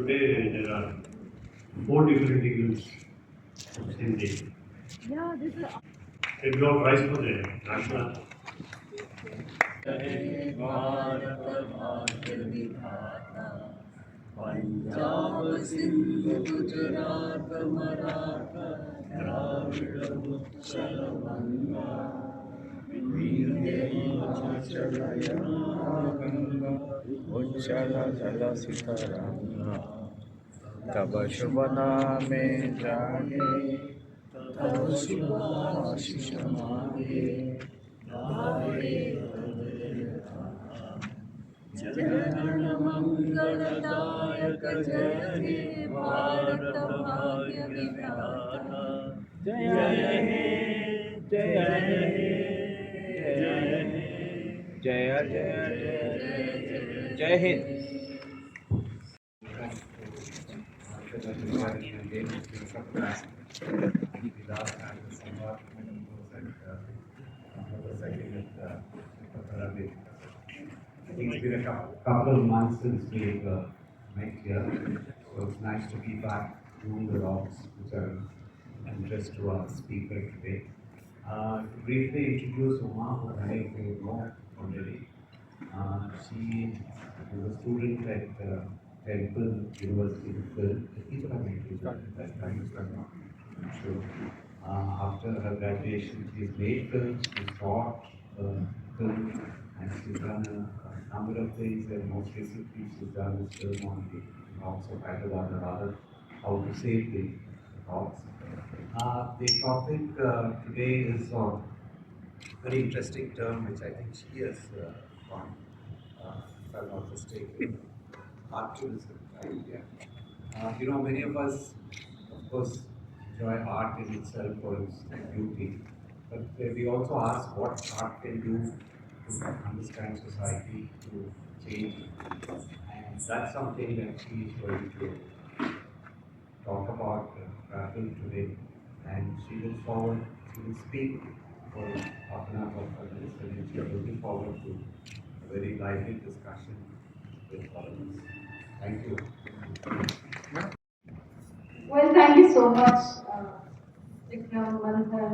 today there are 4 different eagles singing. Yeah, this is. It got prize for the national. Punjab Sindh Gujarat Maratha Dravida Utkal Ganga Vindhya Himachal Yamuna Ganga उच्चल जलसितरंगा तब शुभ नामे जागे तब शुभ आशीष मांगे गाए जनगण मंगलदायक जय हे भारत भाग्य विधाता जय हे जय हे जय हे जय जय जय Hind. I think it's been a couple of months since we met here, so it's nice to be back doing the rocks, which are an interest to our speaker today. To briefly introduce Uma, who many of you know already. She was a student at Temple University of Film. People have met you at that time, so I'm not sure. After her graduation, she's made films, she's taught film, and she's done a number of things, and most recently she's done this film on the rocks of Hyderabad, or rather, how to save the rocks. The topic today is a very interesting term, which I think she has coined, if I'm not mistaken, Artivism. Right? Yeah. Many of us, of course, enjoy art in itself for its beauty, but we also ask what art can do to understand society, to change, and that's something that she is going to talk about, tackle today, and she looks forward, she will speak for half an hour of this, and she's looking forward to a very lively discussion with all of us. Thank you. Well, thank you so much, Vikram, Manthan,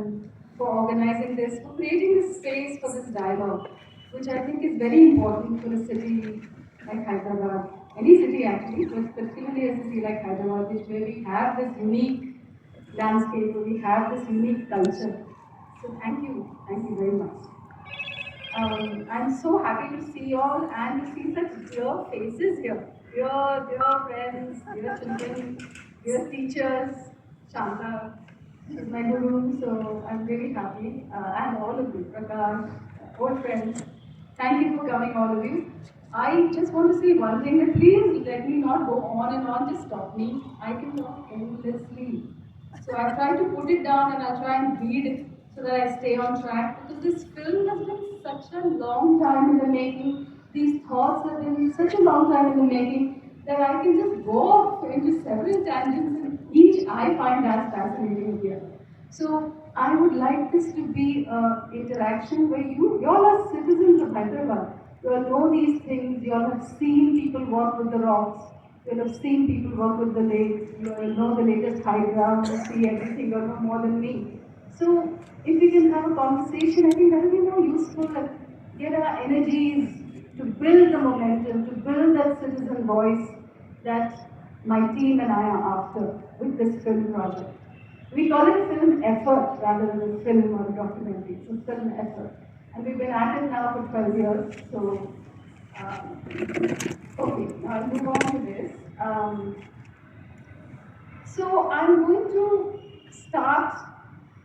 for organizing this, for creating this space for this dialogue, which I think is very important for a city like Hyderabad, any city actually, but particularly a city like Hyderabad, where we have this unique landscape, where we have this unique culture. So thank you very much. I'm so happy to see you all and to see such dear faces here. Dear friends, dear children, dear teachers. Shanta is my guru, so I'm really happy. And all of you, Prakash, old friends. Thank you for coming, all of you. I just want to say one thing, that please let me not go on and on, just stop me. I can talk endlessly. So I try to put it down and I try and read it so that I stay on track, because this film has been such a long time in the making. These thoughts have been such a long time in the making that I can just go off into several tangents, and each I find as fascinating here. So I would like this to be an interaction where you all are citizens of Hyderabad. You all know these things, you all have seen people walk with the rocks, you will have seen people work with the lakes, you will know the latest hydra, you see everything, you will know more than me. So if we can have a conversation, I think that will be more useful and get our energies to build the momentum, to build that citizen voice that my team and I are after with this film project. We call it a film effort rather than a film or a documentary. It's a film effort. And we've been at it now for 12 years. So, okay, now I'll move on to this. So I'm going to start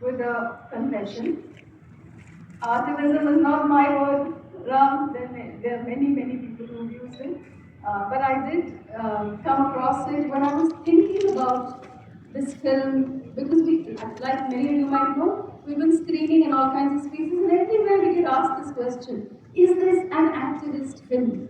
with a confession. Artivism is not my word. There are many people who use it. But I did come across it when I was thinking about this film, because we, like many of you might know, we've been screening in all kinds of spaces, and everywhere we get asked this question: is this an activist film?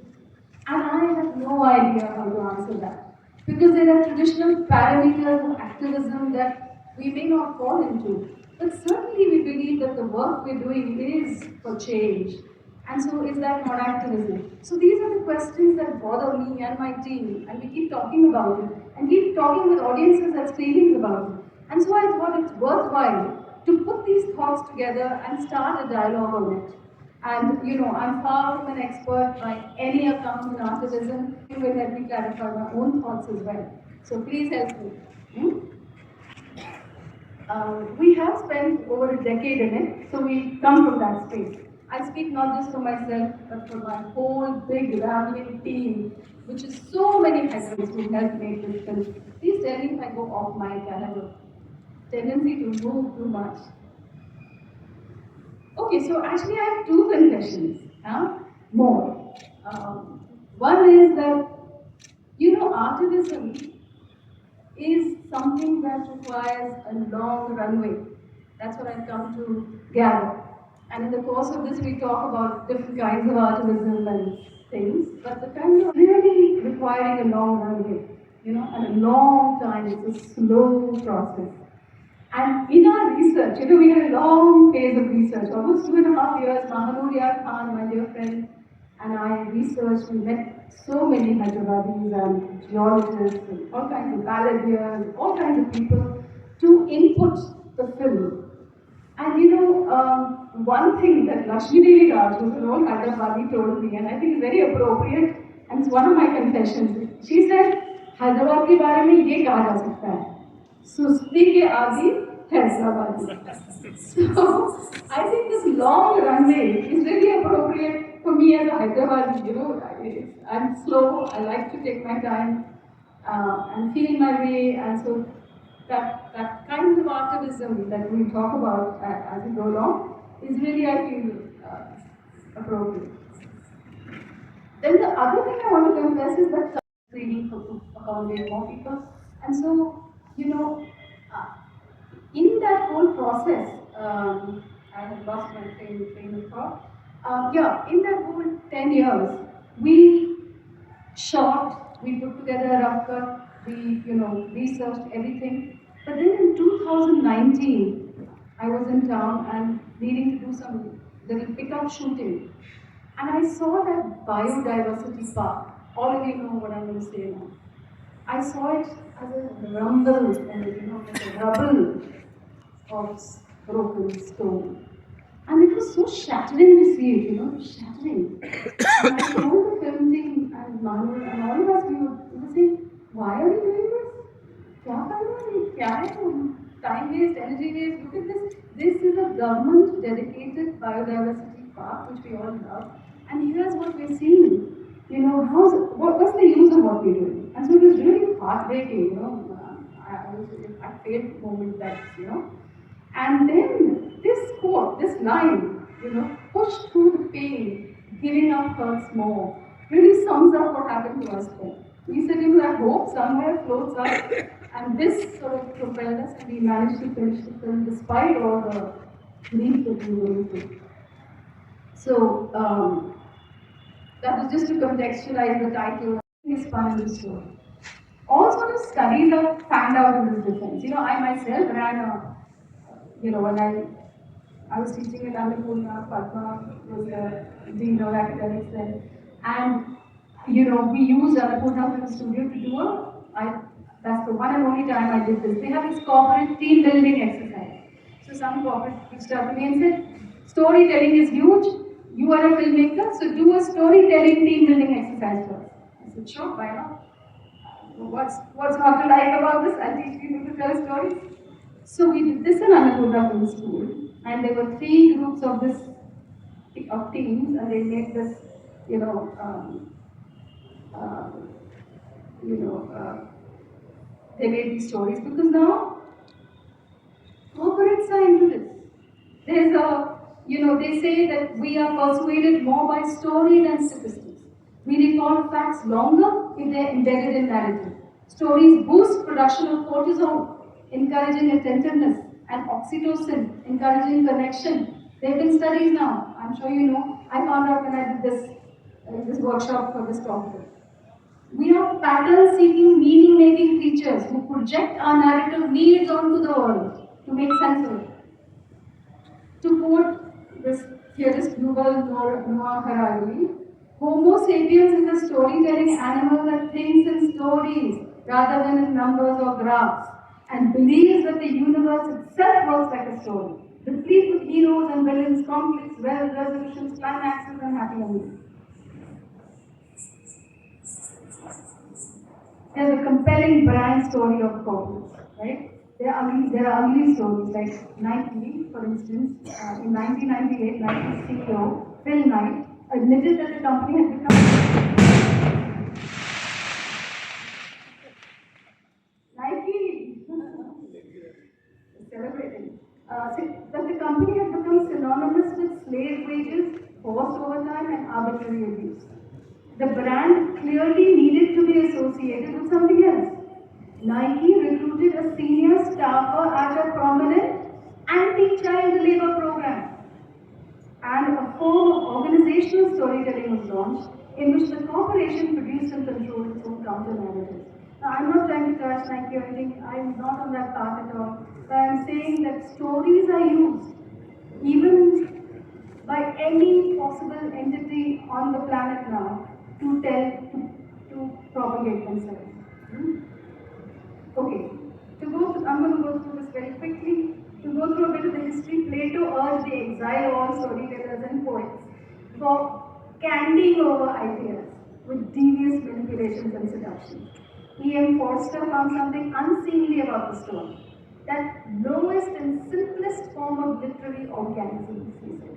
And I have no idea how to answer that, because there are traditional parameters of activism that we may not fall into. But certainly we believe that the work we're doing is for change. And so is that not activism? So these are the questions that bother me and my team, and we keep talking about it, and keep talking with audiences at screenings about it. And so I thought it's worthwhile to put these thoughts together and start a dialogue on it. And I'm far from an expert by any account in Artivism. You will help me clarify my own thoughts as well. So please help me. Hmm? We have spent over a decade in it, so we come from that space. I speak not just for myself, but for my whole big rambling team, which is so many heads who help make this film. Please tell me if I go off mic. I have a tendency to move too much. Okay, so actually I have two confessions. More. One is that, Artivism is something that requires a long runway. That's what I've come to gather. And in the course of this, we talk about different kinds of artivism and things, but the kind of really requiring a long runway, and a long time. It's a slow process. And in our research, we had a long phase of research, almost 2.5 years. Mahanuria Khan, my dear friend, and I researched. We met so many Hyderabadis and geologists and all kinds of balladeers, all kinds of people to input the film. And one thing that Lakshmi Devi Raj, who's an old Hyderabadi, told me, and I think it's very appropriate, and it's one of my confessions. She said, Hyderabad के बारे में ये कहा जा सकता है, सुस्ती के आदि Hyderabadi. So I think this long runway is really appropriate for me as a Hyderabadi. I'm slow. I like to take my time and feel my way, and so that kind of activism that we talk about as we go along is really, I feel, appropriate. Then the other thing I want to confess is that screening to accommodate more people. And so, in that whole process, I have lost my train of thought. In that whole 10 years, we shot, we put together a rough cut, we, researched everything. But then in 2019, I was in town and needing to do some little pickup shooting. And I saw that biodiversity park. All of you know what I'm going to say now. I saw it as a rumble and as a rubble of broken stone. And it was so shattering to see it, shattering. And I told the film team and Manu and all of us, we were saying, why are we doing this? Time waste, energy waste, look at this. This is a government dedicated biodiversity park, which we all love. And here's what we're seeing. What's the use of what we're doing? And so it was really heartbreaking, I failed moment that, And then this quote, this line, push through the pain, giving up hurts more, really sums up what happened to us then. We said, that hope somewhere floats up, and this sort of propelled us, and we managed to finish the film despite all the grief that we were going through. So, that was just to contextualize the title. Is fun in the story. All sort of studies are fanned out in this defense. I myself ran a, when I was teaching at Annapurna, Padma was the dean of academics then, and we used Annapurna Film Studio to do that's the one and only time I did this. They have this corporate team building exercise. So some corporate reached out to me and said, storytelling is huge. You are a filmmaker, so do a storytelling team building exercise for us. I said, sure, why not? What's not to like about this? I'll teach people to tell stories. So we did this in Annapurna Film School, and there were 3 groups of teams, and they made this, they made these stories because now corporates are into this. There's they say that we are persuaded more by story than statistics. We recall facts longer if they're embedded in narrative. Stories boost production of cortisol, encouraging attentiveness, and oxytocin, encouraging connection. There have been studies now. I'm sure you know. I found out when I did this workshop for this topic. We are pattern-seeking, meaning-making creatures who project our narrative needs onto the world to make sense of it. To quote this theorist Yuval Noah Harari, Homo sapiens is a storytelling animal that thinks in stories rather than in numbers or graphs, and believes that the universe itself works like a story, replete with heroes and villains, conflicts, resolutions, climaxes, and happy endings. There's a compelling brand story of corporates, right? There are ugly stories like Nike, for instance. In 1998, Nike's CEO, Phil Knight, admitted that the company had become Nike celebrating. That the company had become synonymous with slave wages, forced overtime, and arbitrary abuse. The brand clearly needed to be associated with something else. Nike recruited a senior staffer at a prominent anti-child labor program, and a form of organizational storytelling was launched in which the corporation produced and controlled its own counter-narratives. Now, I'm not trying to trash Nike or anything, I'm not on that path at all, but I'm saying that stories are used, even by any possible entity on the planet now, to propagate themselves. Okay, I'm going to go through this very quickly. To go through a bit of the history, Plato urged the exile of all storytellers and poets for candying over ideas with devious manipulations and seductions. E.M. Forster found something unseemly about the story, that lowest and simplest form of literary organisms, he said.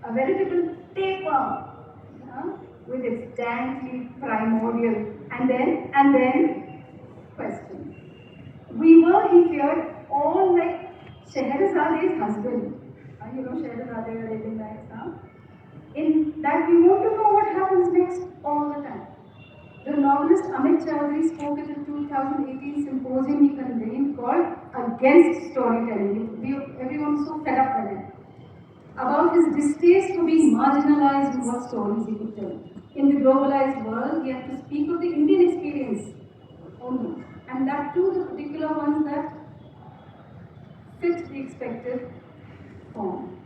A veritable tapeworm, with its dankly primordial, and then, question. We were, he feared, all like Shehrazade's husband. You know Shehrazade, Arabian Nights, huh? In that we want to know what happens next all the time. The novelist Amit Chaudhary spoke at the 2018 symposium he convened called Against Storytelling. Everyone was so fed up with it. About his distaste for being marginalized in what stories he could tell. In the globalized world, he had to speak of the Indian experience only, and that too the particular ones that fit the expected form.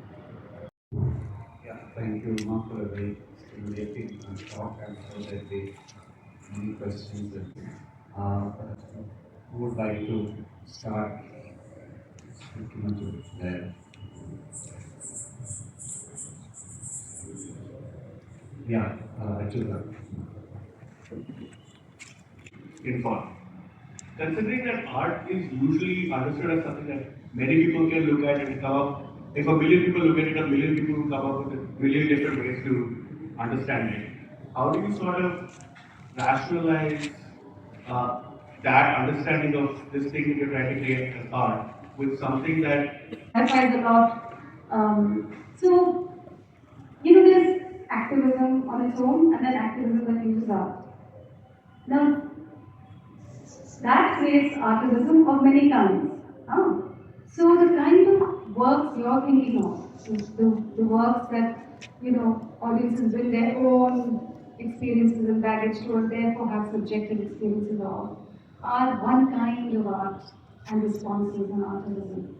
Yeah, thank you, Uma, for a very stimulating talk. I'm sure there'll be many questions. Who would like to start speaking to that? Yeah, Achula. Inform. Considering that art is usually understood as something that many people can look at and come up, if a million people look at it, a million people will come up with a million different ways to understand it. How do you sort of rationalize that understanding of this thing that you're trying to create as art with something that Clarifies a lot. So, there's activism on its own, and then activism that uses art. Now, that creates artivism of many kinds. So the kind of works you're thinking of, the works that audiences bring their own experiences and baggage to, and therefore have subjective experiences of, are one kind of art and responses and artivism.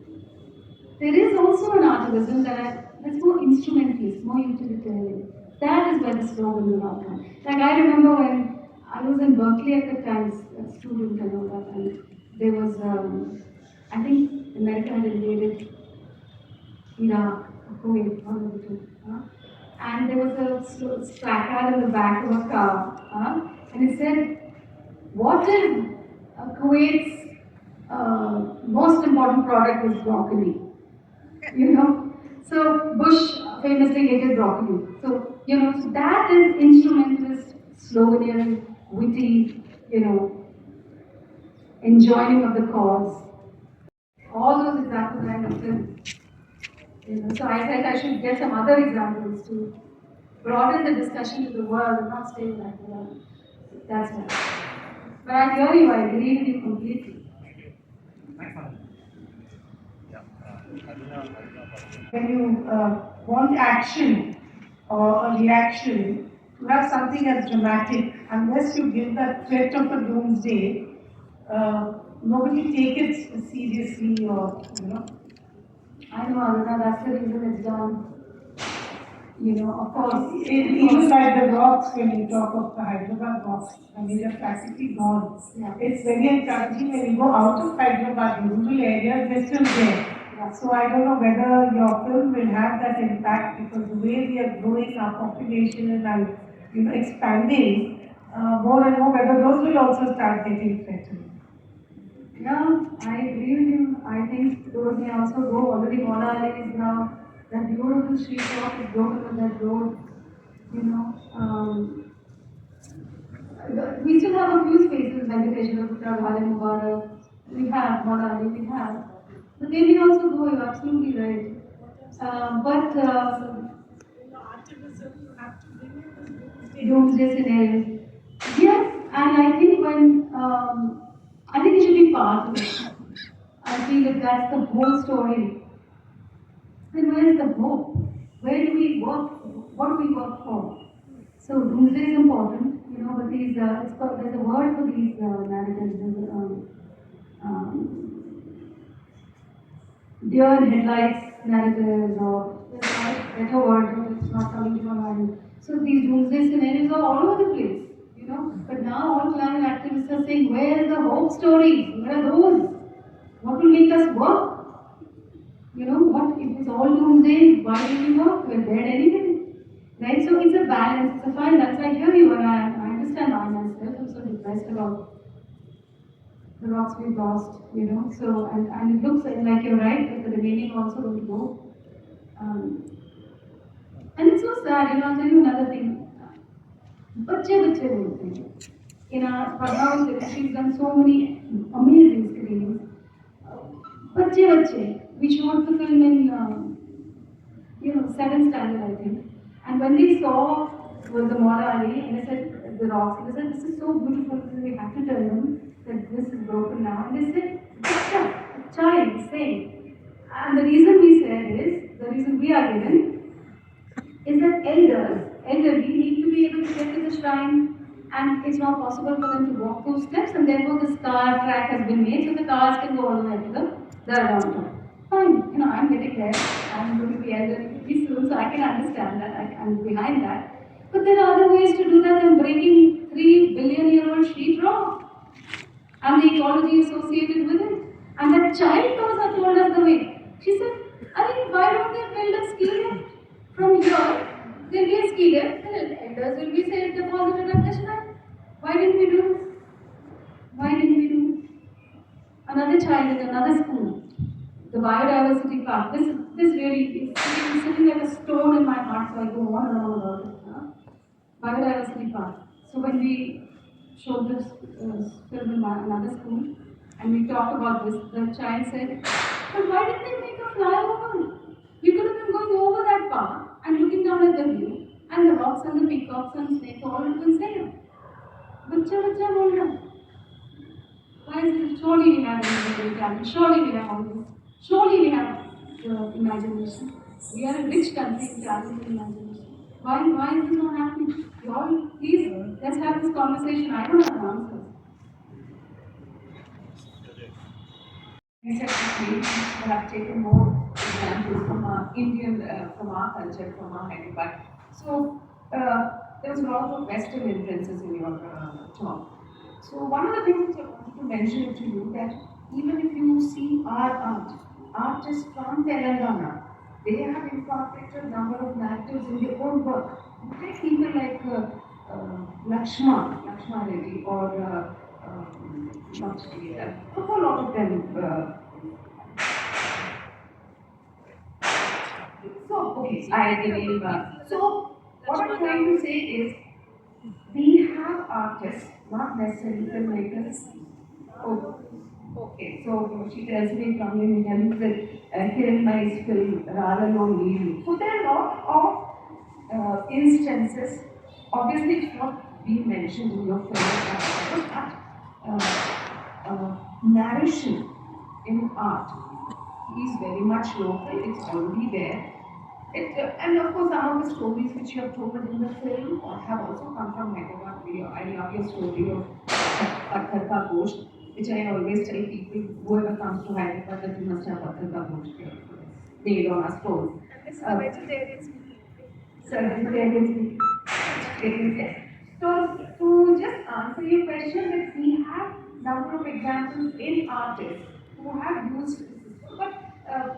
There is also an artivism that's more instrumentalist, more utilitarian. That is where the slogans are all come. Like I remember when I was in Berkeley at the time, a student and all that, and there was, I think America had invaded Iraq or Kuwait, one of the two. And there was a placard in the back of a car, and it said, "What if Kuwait's most important product was broccoli?" So Bush famously hated broccoli. So, so that is instrumentalist, sloganeering, witty, enjoying of the cause. All those examples I have given. So I felt I should get some other examples to broaden the discussion to the world and not stay like that. That's why. But I hear you, I believe in you completely. When you want action or a reaction, to have something as dramatic, unless you give that threat of a doomsday, nobody take it seriously or. I know, Aruna, that's the reason it's done. Of course, Even like the rocks, when you talk of the Hyderabad rocks, I mean, they're practically gone. Yeah. It's very encouraging when you go out of Hyderabad, rural areas, they're still there. Yeah. So I don't know whether your film will have that impact, because the way we are growing our population and expanding more and more, whether those will also start getting threatened. Yeah, I agree with you. I think those may also go. Already Mona is now, that beautiful street walk is broken on that road. We still have a few spaces, Venkateshwara, Putra, Bhale Mubarak. We have Mona, we have. But they may also go, you're absolutely right. Artivism, you have to bring Doomsday scenarios. Yes, and I think I think it should be part of it. I feel if that's the whole story, then where's the hope? Where do we work? What do we work for? So doomsday is important, but there's a word for these narratives. Deer in headlights narratives, or there's a better word, but it's not coming to my mind. So these doomsday scenarios are all over the place, But now all climate activists are saying, where's the hope stories? Where are those? What will make us work? What if it's all doomsday? Why do we work? We're dead anyway. Right? So it's a balance, it's a fine balance. I hear you, and I understand I myself. I'm so depressed about the rocks we've lost, So, and it looks like you're right, that the remaining also will go. And it's so sad, I'll tell you another thing. बच्चे बोलते हैं. In our Padmavat, she's done so many amazing screenings. बच्चे, we showed the film in 7th standard, I think. And when they saw the Mora Ali, and they said the rocks, and they said, this is so beautiful, we have to tell them that this is broken now. And they said, a child, same. And the reason the reason we are given, is that elderly need to be able to get to the shrine, and it's not possible for them to walk those steps, and therefore this car track has been made so the cars can go all the way to the round. Fine, I'm getting there. I'm going to be elderly pretty soon, so I can understand that. I'm behind that. But there are other ways to do that than breaking 3 billion-year-old sheet rock and the ecology associated with it. And that child told us the way. She said, why don't they build a ski lift? From here, there'll be a ski lift, and elders will be deposited at the shrine. Why didn't we do this? Why didn't we do this? Another child in another school, the biodiversity park. This really is sitting like a stone in my heart, so I go on and on about it. Biodiversity park. So when we showed this film in another school, and we talked about this, the child said, but why didn't they make a flyover? We could have been going over that park and looking down at the view, and the rocks and the peacocks and snakes all would have been safe. Bachcha bol raha. Why is it? Surely we have individual talent. Surely we have all this. Surely we have the imagination. We are a rich country in talent and imagination. Why is this not happening? You all, please, let's have this conversation. I don't have answers. Recently, we have taken more examples from our Indian, from our culture, from our Hyderabad. So, there was a lot of Western influences in your talk. So, one of the things which I wanted to mention to you, that even if you see our artists from Telangana, they have incorporated a number of narratives in their own work. You take people like Lakshma Reddy, or a whole lot of them. I believe. So, what I'm trying to say is, we have artists, not necessarily filmmakers. Oh, okay. So she tells me from Kiranmai's film ResearcherOn9-11-24. So there are a lot of instances. Obviously, it's not being mentioned in your film, but narration in art is very much local. It's already there. And of course, some of the stories which you have told in the film have also come from Hyderabad. I love your story of Patthar Ka Gosht, which I always tell people, whoever comes to Hyderabad, that you must have Patthar Ka Gosht made on a stone. And this is a vegetarian speaking. So to just answer your question, that we have number of examples in artists who have used the system, but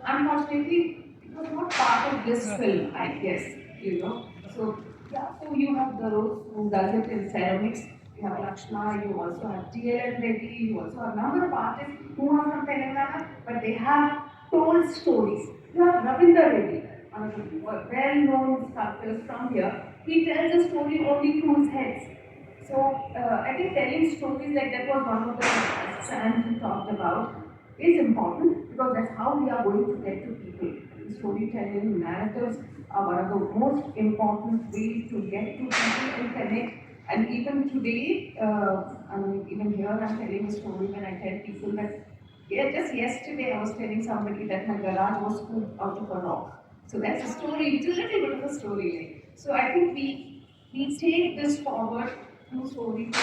unfortunately, it was not part of this film, I guess, you know. So yeah, so you have those who does it in ceramics. You have Lakshma, you also have DLL Reddy, you also have a number of artists who are from Telangana, but they have told stories. You have Ravindra Reddy, one of the well-known sculptors from here. He tells a story only through his heads. So I think telling stories like that was one of the strands we talked about is important because that's how we are going to get to people. Storytelling narratives are one of the most important ways to get to people and connect. And even today, I mean, even here I'm telling a story when I tell people that just yesterday I was telling somebody that my garage was scooped out of a rock. So that's a story, it's a little bit of a story. So I think we take this forward through storytelling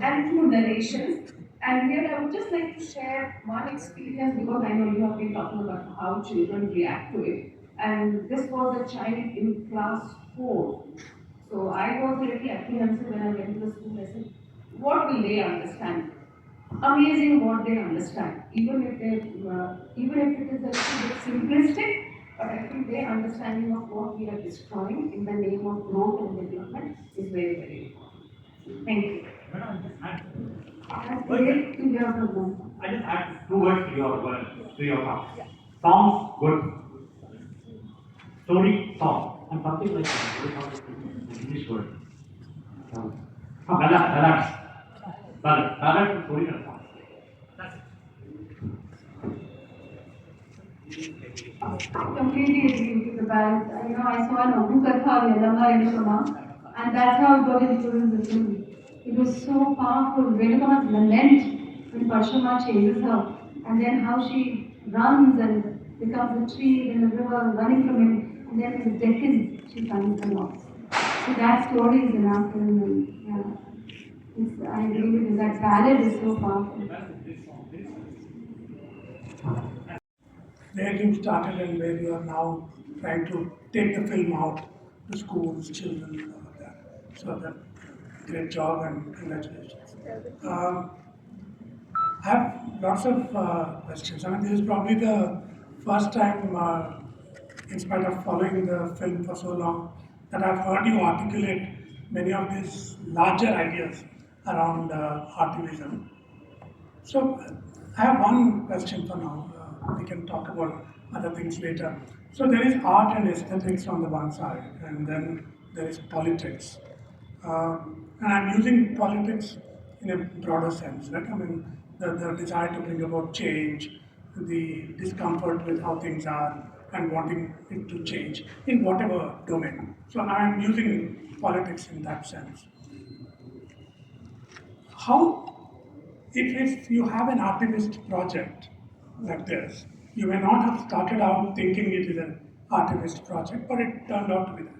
and through narrations. And here I would just like to share one experience because I know you have been talking about how children react to it. And this was a child in class 4. So I was a little apprehensive when I went to the school. I said, what will they understand? Amazing what they understand, even if it is a little bit simplistic, but I think their understanding of what we are destroying in the name of growth and development is very, very important. Thank you. That's great to hear from them. I just add 2 words to your talk. Songs good. Story song. And something like that. What is the English word? Ballads. Ballads and story and song. That's it. I completely agree with the balance. I saw an Abu Katha Yelama, and that's how it got influenced the film. It was so powerful. Venuka's lament when Parshama chases her, and then how she runs and becomes a tree in the river, running from him, and then in the decades she finds the lost. So that story is in our film, and yeah, I agree with you. That ballad is so powerful. Where you started and where you are now trying to take the film out to schools, children, and all of that. So that great job and congratulations. I have lots of questions. I mean, this is probably the first time, in spite of following the film for so long, that I've heard you articulate many of these larger ideas around Artivism. So I have one question for now. We can talk about other things later. So there is art and aesthetics on the one side, and then there is politics. And I'm using politics in a broader sense, right? I mean, the desire to bring about change, the discomfort with how things are, and wanting it to change in whatever domain. So I'm using politics in that sense. How, if you have an Artivist project like this, you may not have started out thinking it is an Artivist project, but it turned out to be that.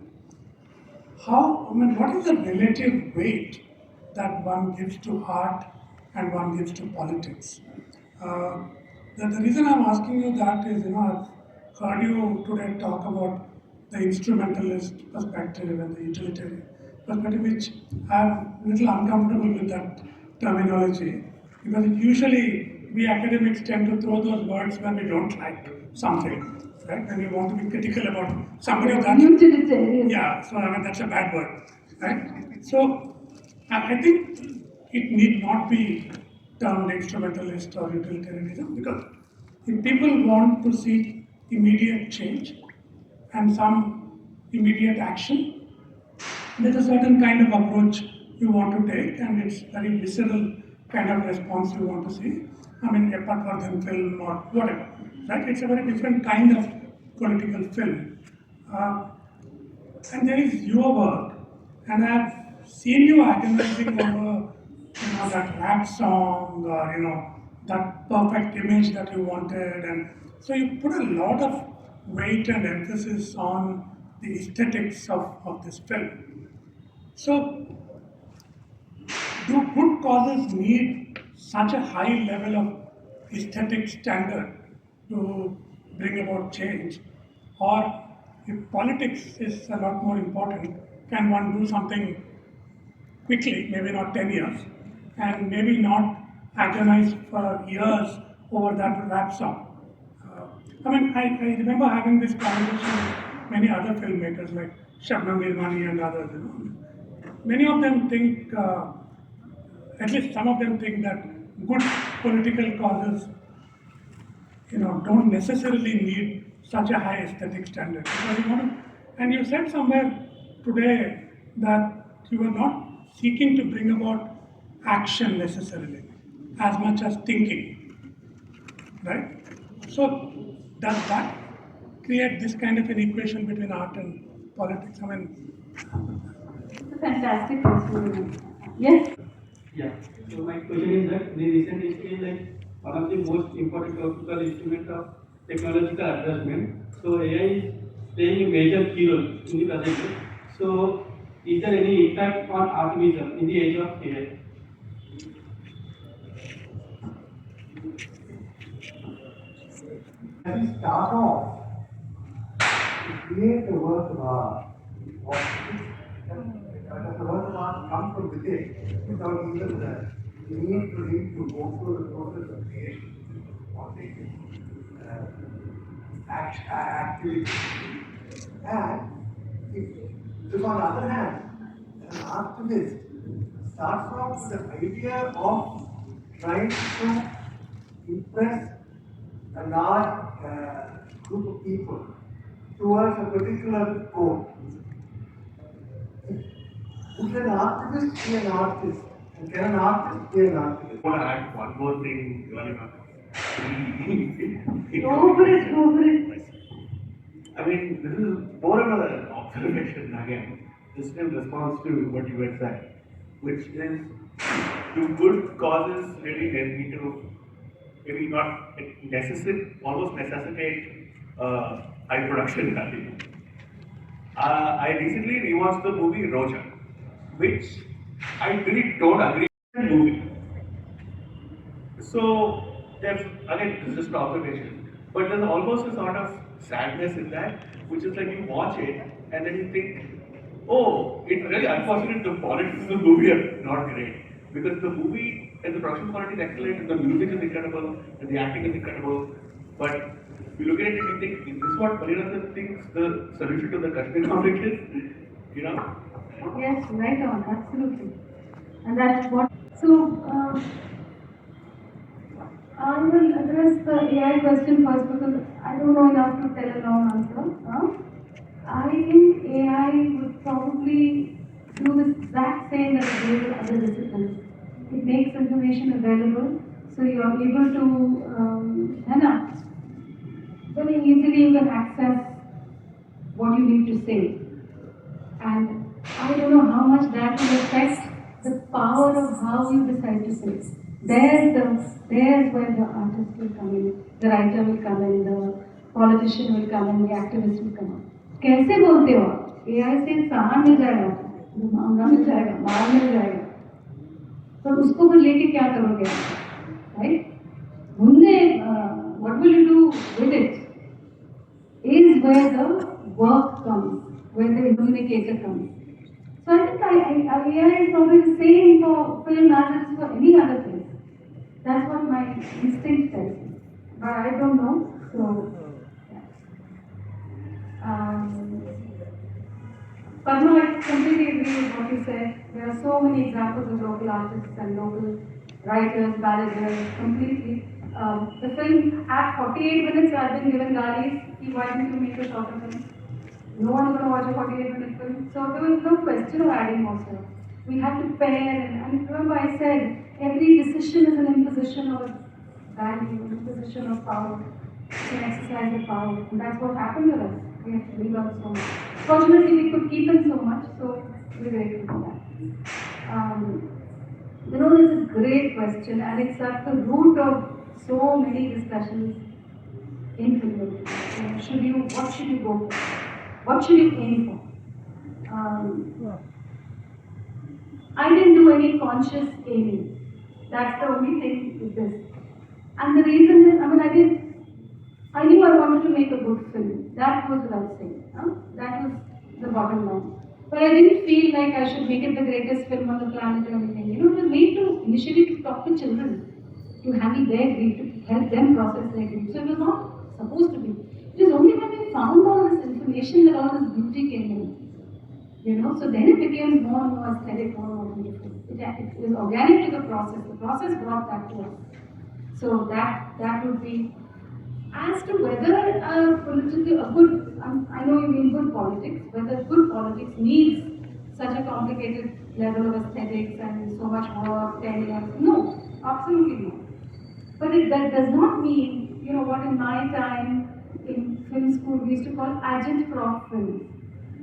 What is the relative weight that one gives to art and one gives to politics? The reason I'm asking you that is, I've heard you today talk about the instrumentalist perspective and the utilitarian perspective, which I'm a little uncomfortable with that terminology, because usually we academics tend to throw those words when we don't like something, right? When we want to be critical about somebody of that. Utilitarian. Yeah, so that's a bad word, right? So I think it need not be termed instrumentalist or utilitarianism, because if people want to see immediate change and some immediate action, there's a certain kind of approach you want to take, and it's very visceral kind of response you want to see. I mean, apart from film or whatever, right? It's a very different kind of political film. And there is your work, and I've seen you agonizing over, that rap song or, that perfect image that you wanted. And so you put a lot of weight and emphasis on the aesthetics of this film. So, do good causes need such a high level of aesthetic standard to bring about change? Or if politics is a lot more important, can one do something quickly, maybe not 10 years, and maybe not agonize for years over that wraps up. I remember having this conversation with many other filmmakers like Shabnam Nirmani and others. Many of them think, at least some of them think that good political causes, don't necessarily need such a high aesthetic standard. And you said somewhere today that you are not seeking to bring about action necessarily, as much as thinking, right? So does that create this kind of an equation between art and politics? It's a fantastic question. Yes? Yeah. So my question is that in the recent history, like one of the most important topical instrument of technological advancement. So AI is playing a major key role in the present day. So is there any impact on Artivism in the age of AI? As we start off to create a work of art, or does the work of art come from within without even the need for him to go through the process of creation or activity? And if on the other hand, an artist starts off with the idea of trying to impress a large group of people towards a particular goal. Would an artist be an artist? And can an artist be an artist? I want to add one more thing. Go for it. I mean, this is more of an observation again, just in response to what you had said, which is do good causes really need to maybe not almost necessitate high production value. I recently rewatched the movie Roja, which I really don't agree with the movie. So there's, again, this is just an observation, but there's almost a sort of sadness in that, which is like you watch it and then you think, oh, it's really unfortunate the politics of the movie are not great. Because the movie and the production quality is excellent, and the music is incredible, and the acting is incredible. But you look at it and you think, is this what Manirathan thinks the solution to the Kashmir conflict is? Yes, right on, absolutely. And that's what. So, I will address the AI question first because I don't know enough to tell a long answer. I think AI would probably do the exact same as it does with other disciplines. It makes information available, so you are able to, very easily you can access what you need to say. And I don't know how much that will affect the power of how you decide to say. There's where the artist will come in, the writer will come in, the politician will come in, the activist will come in. कैसे बोलते हो आप? AI से सामान मिल जाएगा, महंगा मिल जाएगा, माल मिल जाएगा, तो उसको फिर लेके क्या करोगे आप? Right? What will you do with it? Is where the work comes, where the communicator comes. So I think AI is probably the same for film as it is for any other place. That's what my instinct tells me. But I don't know, so Padma, I completely agree with what you said. There are so many examples of local artists and local writers, balladiers, completely. The film, at 48 minutes, I've been given Galis. Why didn't you make a shorter film? No one's going to watch a 48-minute film. So there was no question of adding more stuff. We had to pair, and remember I said, every decision is an imposition of value, an imposition of power. It's an exercise of power. And that's what happened to us. We have to relearn so much. Fortunately, we could keep in so much, so we're grateful for that. This is a great question, and it's at the root of so many discussions in filmmaking. What should you go for? What should you aim for? I didn't do any conscious aiming. That's the only thing with this. And the reason is, I knew I wanted to make a good film. That was what I was saying. That was the bottom line. But I didn't feel like I should make it the greatest film on the planet or anything. You know, it was made to initially to talk to children, to handle their grief, to help them process their grief. So it was not supposed to be. It was only when we found all this information that all this beauty came in. You know, so then it became more and more aesthetic, more and more beautiful. It was organic to the process. The process brought that to us. So that would be. As to whether a good, I know you mean good politics, whether good politics needs such a complicated level of aesthetics and so much work, 10 years, no, absolutely not. But that does not mean, you know, what in my time in film school we used to call agitprop films.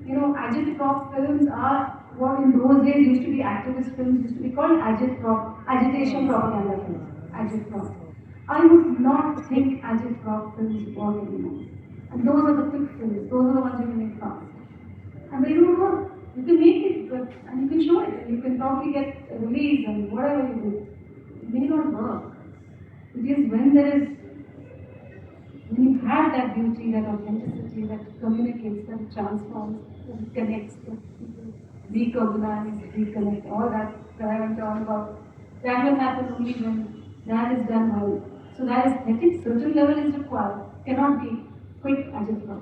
You know, agitprop films are what in those days used to be activist films, used to be called agitation propaganda films, agitprop. I would not think agitprop films work anymore. And those are the quick films, those are the ones you can make fast. And they don't work. You can make it, and you can show it, and you can probably get a release and whatever you do. It may not work. It is when you have that beauty, that authenticity, that communicates, that transforms, that connects, that people recognize, reconnect, all that I am talking about. That will happen only when that is done well. So that aesthetic, certain level is required, cannot be quick agitprop.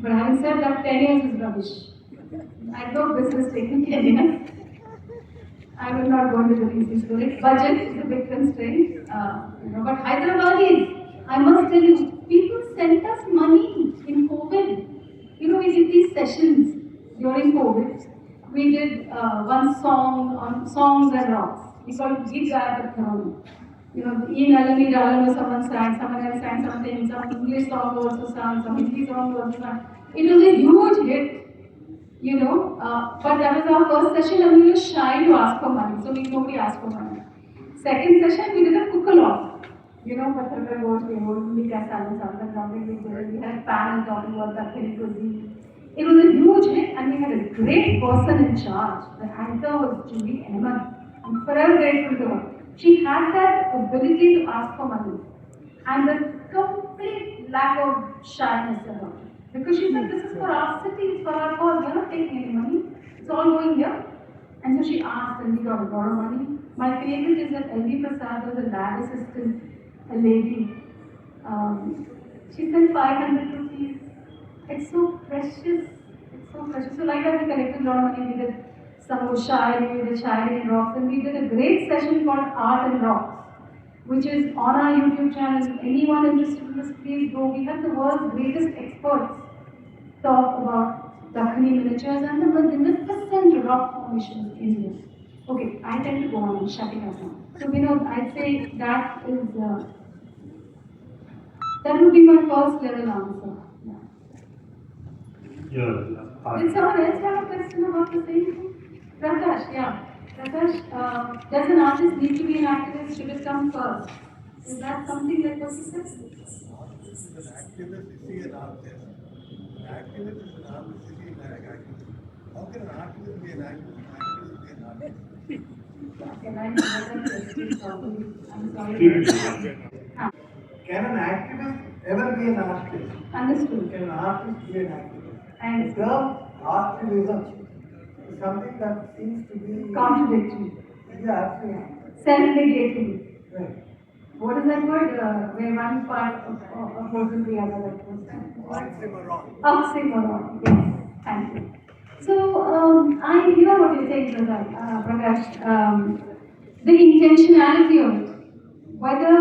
But having said that, 10 years is rubbish. I have no business taking 10 years. I will not go into the reasons for it. Budget is a big constraint. But Hyderabadis, I must tell you, people sent us money in COVID. You know, we did these sessions during COVID. We did one song on songs and rocks. We called it Git Gayatharon. You know, in Alami Dalama someone sang, someone else sang something, some English song also sang, some Hindi song also sang. It was a huge hit, you know, but that was our first session and we were shy to ask for money, so nobody asked for money. Second session, we did a cook-along. You know, Pathakar Road, we something we did. We had a panel talking about Dakhini cuisine. It was a huge hit and we had a great person in charge. The anchor was Julie Ehman. I'm forever grateful to her. She had that ability to ask for money and the complete lack of shyness about it. Because she said, this is for our city, it's for our cause, we're not taking any money, it's all going here. And so she asked and we got a lot of money. My favorite is that L.V. Prasad was a lab assistant, a lady. She said 500 rupees. It's so precious, it's so precious. So like that we collected a lot of money, we did some Shairi, we did Shairi and Rocks, and we did a great session called Art and Rocks, which is on our YouTube channel. If anyone interested in this, please go. We have the world's greatest experts talk about Dakhini miniatures and the magnificent rock formations in India. Okay, I tend to go on, I'm shutting up now. So, I'd say that is, that would be my first level answer. Yeah. Did someone else have a question about the same thing? Prakash, yeah. Prakash, does an artist need to be an activist? Should it come first? Is that something like what you said? An activist is an artist. An activist is an artist, is an activist. How can an artist be an activist? An activist be an artist? Can I answer that question properly? I'm sorry. Can an activist ever be an artist? Understood. Can an artist be an activist? And The term artivism is something that seems to be contradictory. Yeah, absolutely. Self-negating. Right. What is that word? Where one part opposes the other. Oxymoron. Oxymoron. Yes. Thank you. So, I hear what you're saying, Prakash. The intentionality of it. Whether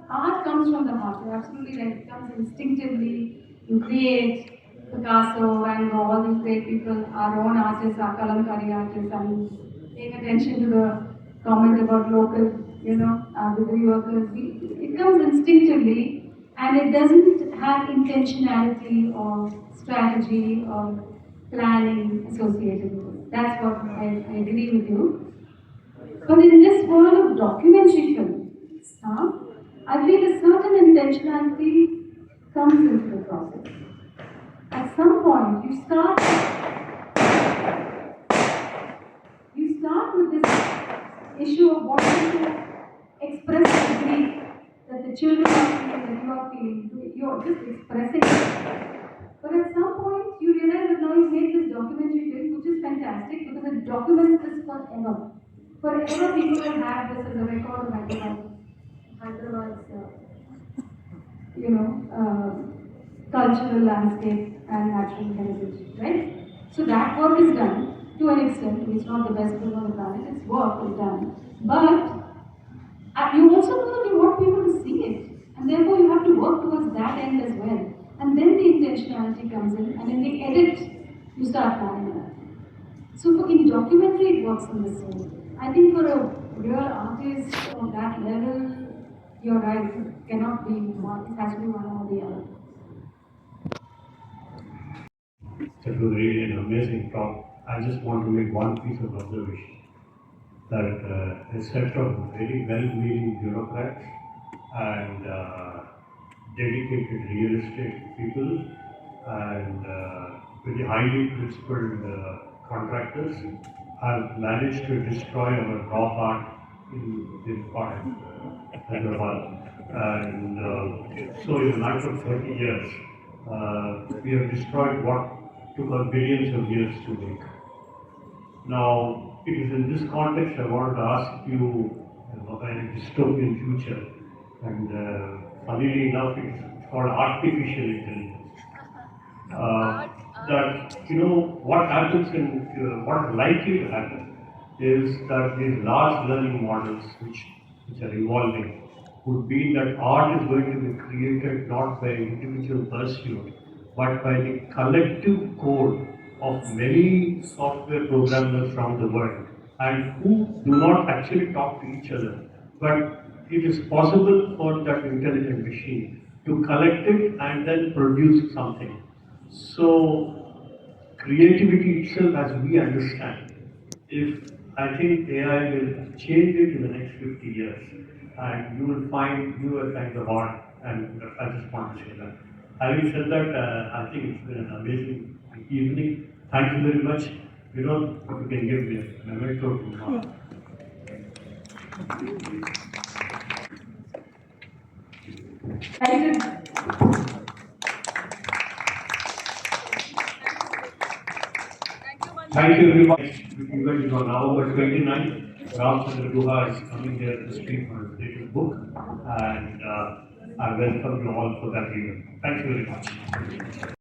art comes from the heart, you're absolutely right. It comes instinctively. You create. Picasso, Van Gogh, all these great people, our own artists, our Kalamkari artists, and paying attention to the comment about local, degree workers. It comes instinctively and it doesn't have intentionality or strategy or planning associated with it. That's what I agree with you. But in this world of documentary film, I feel a certain intentionality comes into the process. At some point, you start with this issue of wanting to express the grief that the children are feeling, that you are feeling, you're just expressing it. But at some point, you realize that now you've made this documentary film, which is fantastic because it documents this forever. Forever, people will have this as a record of Hyderabad's, cultural landscape and natural heritage, right? So that work is done to an extent. It's not the best film on the planet. Its work is done, but you also know that you want people to see it, and therefore you have to work towards that end as well. And then the intentionality comes in, and in the edit, you start planning that. So in documentary, it works on the same. I think for a real artist on that level, you're right, it cannot be one, it has to be one or the other. That was really an amazing talk. I just want to make one piece of observation that a set of very well-meaning bureaucrats and dedicated real estate people and very highly principled contractors have managed to destroy our raw art in this part of Hyderabad. And so in a matter of 30 years, we have destroyed what took us billions of years to make. Now, it is in this context I wanted to ask you about a dystopian future, and funnily enough, it's called artificial intelligence. That what happens in what is likely to happen is that these large learning models, which are evolving, would mean that art is going to be created not by individual pursuit, but by the collective code of many software programmers from the world, and who do not actually talk to each other. But it is possible for that intelligent machine to collect it and then produce something. So, creativity itself, as we understand, I think AI will change it in the next 50 years, and you will find newer kinds of art, and I just want to say that. Having said that, I think it's been an amazing evening. Thank you very much. If you can give me a memento to Thank you. Thank you very much. Event is on November 29th. Ramchandra Guha is coming here to speak on his latest book, and I welcome you all for that event. Thank you very much.